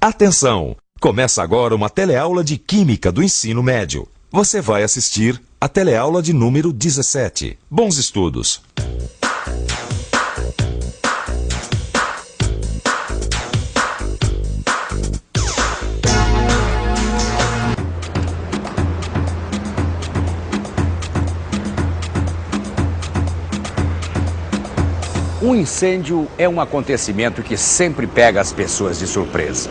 Atenção! Começa agora uma teleaula de Química do Ensino Médio. Você vai assistir a teleaula de número 17. Bons estudos! Um incêndio é um acontecimento que sempre pega as pessoas de surpresa.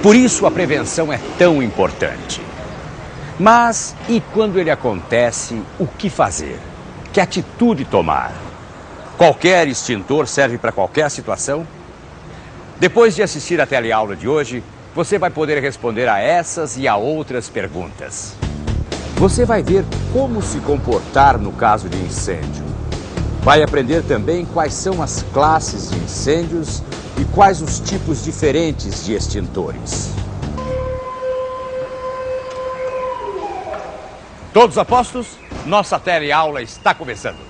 Por isso a prevenção é tão importante. Mas e quando ele acontece, o que fazer? Que atitude tomar? Qualquer extintor serve para qualquer situação? Depois de assistir a teleaula de hoje, você vai poder responder a essas e a outras perguntas. Você vai ver como se comportar no caso de incêndio. Vai aprender também quais são as classes de incêndios e quais os tipos diferentes de extintores. Todos a postos? Nossa teleaula está começando.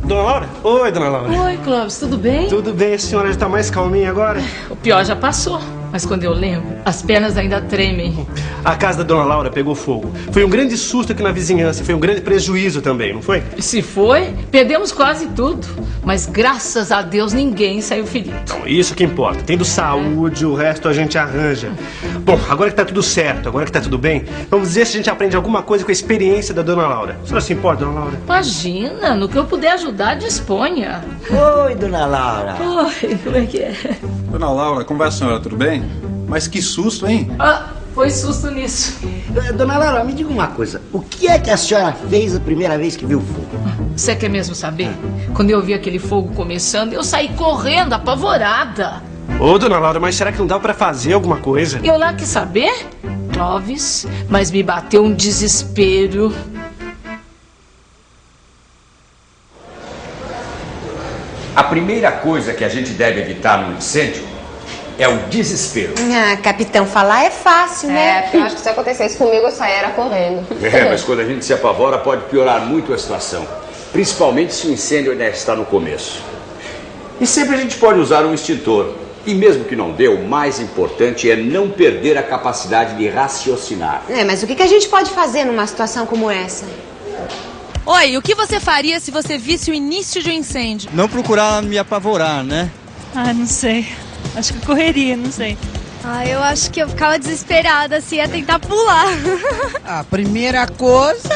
Dona Laura? Oi, Dona Laura. Oi, Clóvis, tudo bem? Tudo bem, a senhora já está mais calminha agora? O pior já passou, mas quando eu lembro, as pernas ainda tremem. A casa da Dona Laura pegou fogo. Foi um grande susto aqui na vizinhança, foi um grande prejuízo também, não foi? Se foi, perdemos quase tudo. Mas graças a Deus ninguém saiu ferido. Então, isso que importa. Tendo saúde, o resto a gente arranja. Bom, agora que tá tudo certo, agora que tá tudo bem, vamos ver se a gente aprende alguma coisa com a experiência da Dona Laura. A senhora se importa, Dona Laura? Imagina, no que eu puder ajudar, disponha. Oi, Dona Laura. Oi, como é que é? Dona Laura, como vai a senhora? Tudo bem? Mas que susto, hein? Foi susto nisso. Dona Laura, me diga uma coisa. O que é que a senhora fez a primeira vez que viu o fogo? Você quer mesmo saber? Quando eu vi aquele fogo começando, eu saí correndo, apavorada. Ô, Dona Laura, mas será que não dá pra fazer alguma coisa? Eu lá quis saber, Clóvis, mas me bateu um desespero. A primeira coisa que a gente deve evitar no incêndio é o desespero. Ah, capitão, falar é fácil, né? Eu acho que se acontecesse comigo, eu sairia correndo. Mas quando a gente se apavora, pode piorar muito a situação. Principalmente se o incêndio ainda está no começo. E sempre a gente pode usar um extintor. E mesmo que não dê, o mais importante é não perder a capacidade de raciocinar. Mas o que a gente pode fazer numa situação como essa? Oi, o que você faria se você visse o início de um incêndio? Não procurar me apavorar, né? Não sei. Acho que eu correria, não sei. Eu acho que eu ficava desesperada, assim, ia tentar pular. A primeira coisa,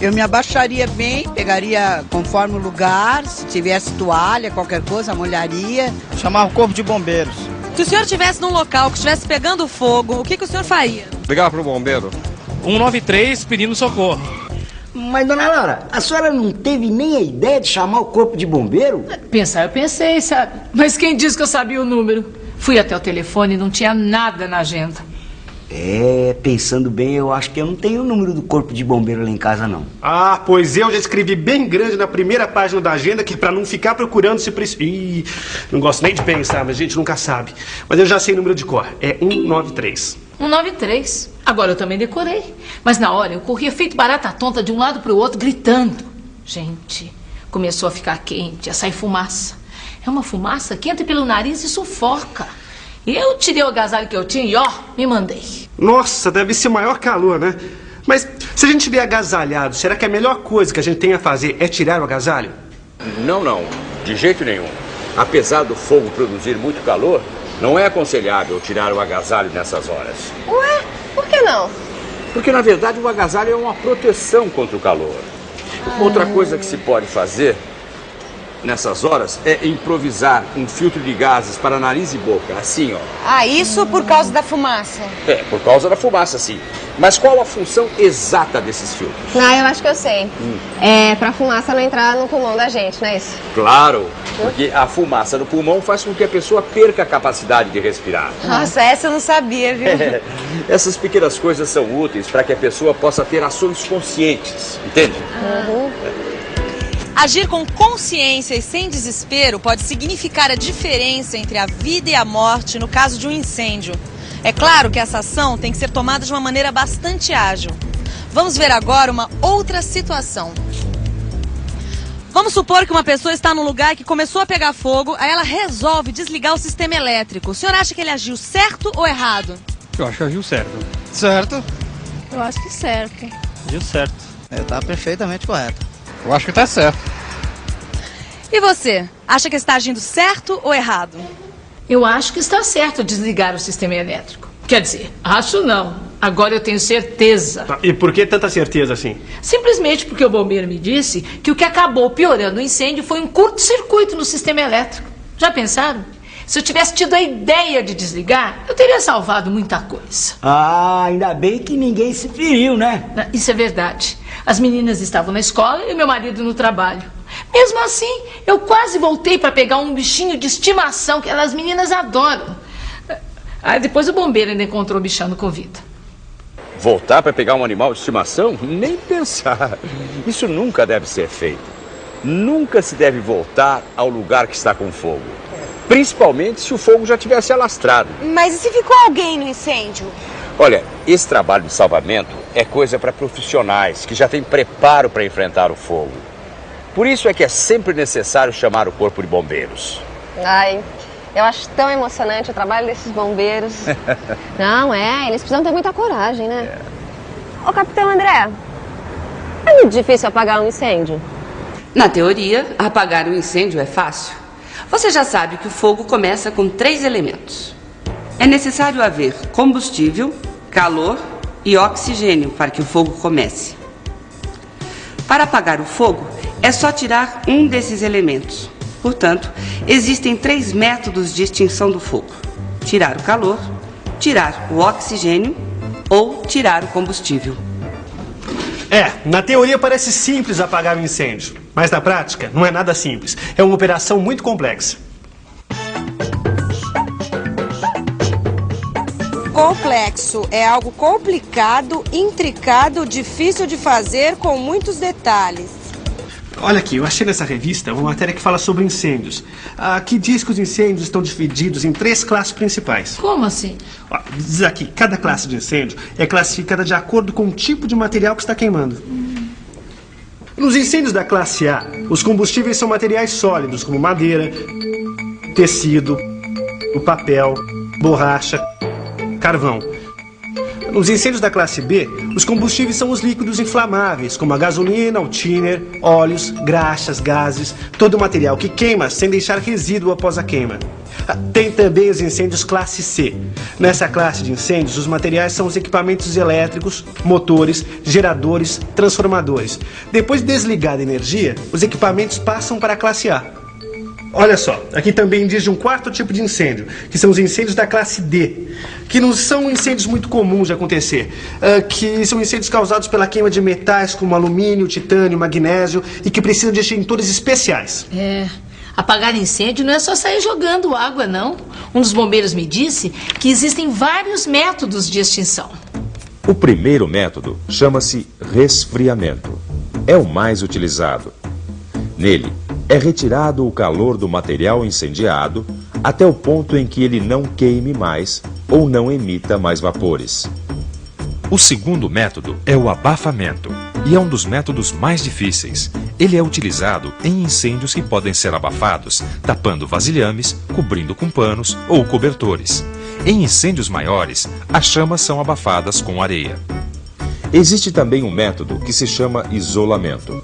eu me abaixaria bem, pegaria conforme o lugar, se tivesse toalha, qualquer coisa, molharia. Chamar o corpo de bombeiros. Se o senhor estivesse num local que estivesse pegando fogo, o que o senhor faria? Ligar pro bombeiro. 193 pedindo socorro. Mas, Dona Laura, a senhora não teve nem a ideia de chamar o corpo de bombeiro? Pensar, eu pensei, sabe? Mas quem disse que eu sabia o número? Fui até o telefone e não tinha nada na agenda. Pensando bem, eu acho que eu não tenho o número do corpo de bombeiro lá em casa, não. Pois eu já escrevi bem grande na primeira página da agenda, que é pra não ficar procurando se precisa. Não gosto nem de pensar, mas a gente nunca sabe. Mas eu já sei o número de cor, é 193. 193. Agora eu também decorei. Mas na hora eu corria feito barata tonta de um lado pro outro, gritando. Gente, começou a ficar quente, a sair fumaça. É uma fumaça que entra pelo nariz e sufoca. Eu tirei o agasalho que eu tinha e me mandei. Nossa, deve ser maior calor, né? Mas se a gente estiver agasalhado, será que a melhor coisa que a gente tem a fazer é tirar o agasalho? Não, de jeito nenhum. Apesar do fogo produzir muito calor, não é aconselhável tirar o agasalho nessas horas. Ué, por que não? Porque, na verdade, o agasalho é uma proteção contra o calor. Outra coisa que se pode fazer nessas horas é improvisar um filtro de gases para nariz e boca, assim, Isso por causa da fumaça? Por causa da fumaça, sim. Mas qual a função exata desses filtros? Eu acho que eu sei. É pra fumaça não entrar no pulmão da gente, não é isso? Claro, porque a fumaça no pulmão faz com que a pessoa perca a capacidade de respirar. Nossa, essa eu não sabia, viu? Essas pequenas coisas são úteis para que a pessoa possa ter ações conscientes, entende? Agir com consciência e sem desespero pode significar a diferença entre a vida e a morte no caso de um incêndio. É claro que essa ação tem que ser tomada de uma maneira bastante ágil. Vamos ver agora uma outra situação. Vamos supor que uma pessoa está num lugar que começou a pegar fogo, aí ela resolve desligar o sistema elétrico. O senhor acha que ele agiu certo ou errado? Eu acho que agiu certo. Certo? Eu acho que certo. Agiu certo. Tá perfeitamente correto. Eu acho que tá certo. E você? Acha que está agindo certo ou errado? Eu acho que está certo desligar o sistema elétrico. Quer dizer, acho não. Agora eu tenho certeza. E por que tanta certeza assim? Simplesmente porque o bombeiro me disse que o que acabou piorando o incêndio foi um curto-circuito no sistema elétrico. Já pensaram? Se eu tivesse tido a ideia de desligar, eu teria salvado muita coisa. Ah, ainda bem que ninguém se feriu, né? Isso é verdade. As meninas estavam na escola e meu marido no trabalho. Mesmo assim, eu quase voltei para pegar um bichinho de estimação que as meninas adoram. Aí depois o bombeiro ainda encontrou o bichano com vida. Voltar para pegar um animal de estimação? Nem pensar. Isso nunca deve ser feito. Nunca se deve voltar ao lugar que está com fogo. Principalmente se o fogo já tivesse alastrado. Mas e se ficou alguém no incêndio? Olha, esse trabalho de salvamento é coisa para profissionais que já têm preparo para enfrentar o fogo. Por isso é que é sempre necessário chamar o corpo de bombeiros. Ai, eu acho tão emocionante o trabalho desses bombeiros. Não, eles precisam ter muita coragem, né? Ô, Capitão André, é muito difícil apagar um incêndio? Na teoria, apagar um incêndio é fácil. Você já sabe que o fogo começa com 3 elementos. É necessário haver combustível, calor e oxigênio para que o fogo comece. Para apagar o fogo, é só tirar um desses elementos. Portanto, existem 3 métodos de extinção do fogo: tirar o calor, tirar o oxigênio ou tirar o combustível. Na teoria parece simples apagar um incêndio, mas na prática não é nada simples. É uma operação muito complexa. Complexo é algo complicado, intricado, difícil de fazer, com muitos detalhes. Olha aqui, eu achei nessa revista uma matéria que fala sobre incêndios. Aqui diz que os incêndios estão divididos em 3 classes principais. Como assim? Diz aqui, cada classe de incêndio é classificada de acordo com o tipo de material que está queimando. Nos incêndios da classe A, os combustíveis são materiais sólidos, como madeira, tecido, o papel, borracha, carvão. Nos incêndios da classe B, os combustíveis são os líquidos inflamáveis, como a gasolina, o thinner, óleos, graxas, gases, todo o material que queima sem deixar resíduo após a queima. Tem também os incêndios classe C. Nessa classe de incêndios, os materiais são os equipamentos elétricos, motores, geradores, transformadores. Depois de desligada a energia, os equipamentos passam para a classe A. Olha só, aqui também diz de um 4º tipo de incêndio, que são os incêndios da classe D, que não são incêndios muito comuns de acontecer, que são incêndios causados pela queima de metais como alumínio, titânio, magnésio e que precisam de extintores especiais. Apagar incêndio não é só sair jogando água, não. Um dos bombeiros me disse que existem vários métodos de extinção. O primeiro método chama-se resfriamento. É o mais utilizado. Nele, é retirado o calor do material incendiado até o ponto em que ele não queime mais ou não emita mais vapores. O segundo método é o abafamento, e é um dos métodos mais difíceis. Ele é utilizado em incêndios que podem ser abafados, tapando vasilhames, cobrindo com panos ou cobertores. Em incêndios maiores, as chamas são abafadas com areia. Existe também um método que se chama isolamento.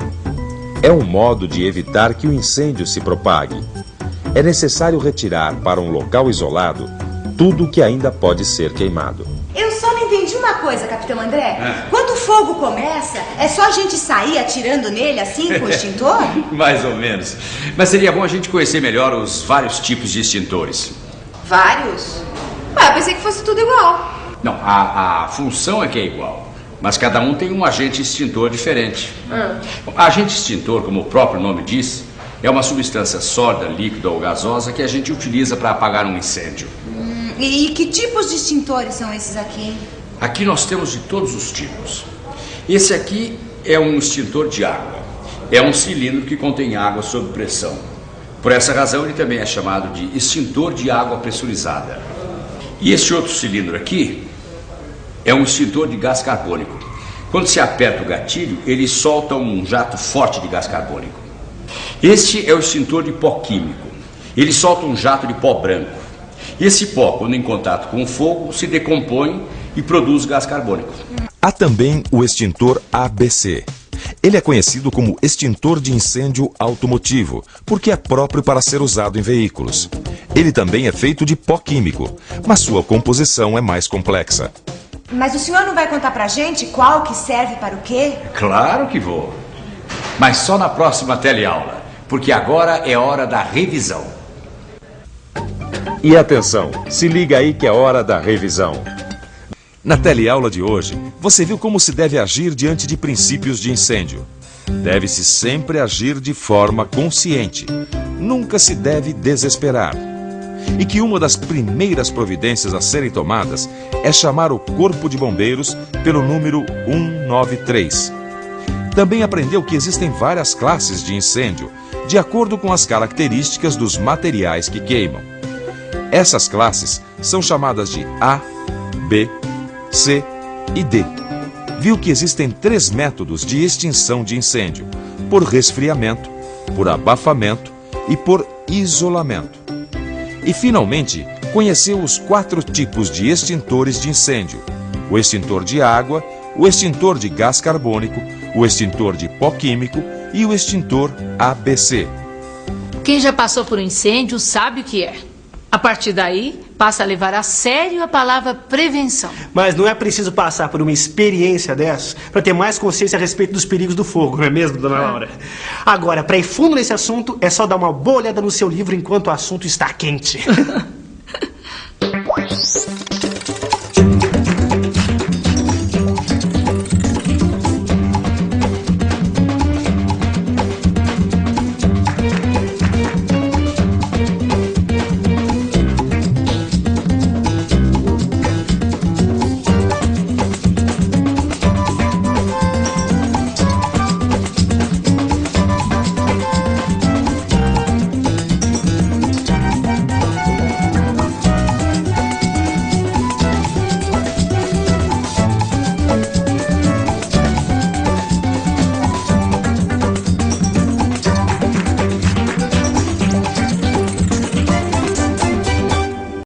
É um modo de evitar que o incêndio se propague. É necessário retirar para um local isolado tudo que ainda pode ser queimado. Eu só não entendi uma coisa, Capitão André. Quando o fogo começa, é só a gente sair atirando nele assim com o extintor? Mais ou menos. Mas seria bom a gente conhecer melhor os vários tipos de extintores. Vários? Eu pensei que fosse tudo igual. Não, a função é que é igual. Mas cada um tem um agente extintor diferente. Bom, agente extintor, como o próprio nome diz, é uma substância sólida, líquida ou gasosa que a gente utiliza para apagar um incêndio. E que tipos de extintores são esses aqui? Aqui nós temos de todos os tipos. Esse aqui é um extintor de água. é um cilindro que contém água sob pressão. Por essa razão, ele também é chamado de extintor de água pressurizada. E esse outro cilindro aqui é um extintor de gás carbônico. Quando se aperta o gatilho, ele solta um jato forte de gás carbônico. Este é o extintor de pó químico. Ele solta um jato de pó branco. Esse pó, quando em contato com o fogo, se decompõe e produz gás carbônico. Há também o extintor ABC. Ele é conhecido como extintor de incêndio automotivo, porque é próprio para ser usado em veículos. Ele também é feito de pó químico, mas sua composição é mais complexa. Mas o senhor não vai contar pra gente qual que serve para o quê? Claro que vou. Mas só na próxima teleaula, porque agora é hora da revisão. E atenção, se liga aí que é hora da revisão. Na teleaula de hoje, você viu como se deve agir diante de princípios de incêndio. Deve-se sempre agir de forma consciente. Nunca se deve desesperar. E que uma das primeiras providências a serem tomadas é chamar o Corpo de Bombeiros pelo número 193. Também aprendeu que existem várias classes de incêndio, de acordo com as características dos materiais que queimam. Essas classes são chamadas de A, B, C e D. Viu que existem 3 métodos de extinção de incêndio: por resfriamento, por abafamento e por isolamento. E finalmente, conheceu os 4 tipos de extintores de incêndio: o extintor de água, o extintor de gás carbônico, o extintor de pó químico e o extintor ABC. Quem já passou por um incêndio sabe o que é. A partir daí, passa a levar a sério a palavra prevenção. Mas não é preciso passar por uma experiência dessas para ter mais consciência a respeito dos perigos do fogo, não é mesmo, dona Laura? Agora, para ir fundo nesse assunto, é só dar uma boa olhada no seu livro enquanto o assunto está quente.